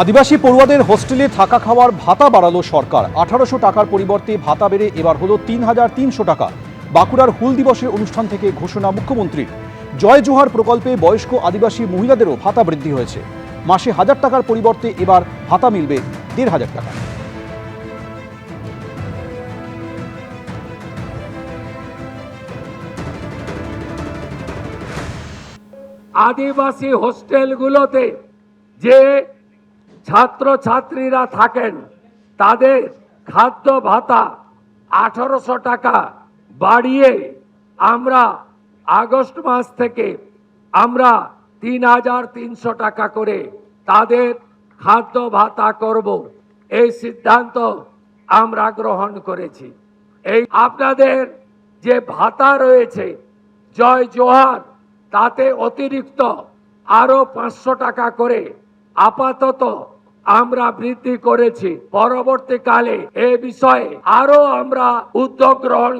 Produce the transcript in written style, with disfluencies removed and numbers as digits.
আদিবাসী পড়ুয়াদের হোস্টেলে থাকা খাওয়ার ভাতা বাড়ালো সরকার। 1800 টাকার পরিবর্তে ভাতা বেড়ে এবার হলো 3300 টাকা। বাঁকুড়ার হুল দিবসের অনুষ্ঠান থেকে ঘোষণা মুখ্যমন্ত্রীর। জয় জোহার প্রকল্পে বয়স্ক আদিবাসী মহিলাদেরও ভাতা বৃদ্ধি হয়েছে। মাসে 1000 টাকার পরিবর্তে এবার ভাতা মিলবে 1500 টাকা। আদিবাসী হোস্টেলগুলোতে যে ছাত্রছাত্রীরা থাকেন তাদের খাদ্য ভাতা 1800 টাকা বাড়িয়ে আমরা আগস্ট মাস থেকে আমরা 3300 টাকা করে তাদের খাদ্য ভাতা করব, এই সিদ্ধান্ত আমরা গ্রহণ করেছি। এই আপনাদের যে ভাতা রয়েছে জয় জোহার, তাতে অতিরিক্ত আরো 500 টাকা করে আপাতত আমরা বৃদ্ধি করেছি। পরবর্তীকালে এ বিষয়ে আরো আমরা উদ্যোগ গ্রহণ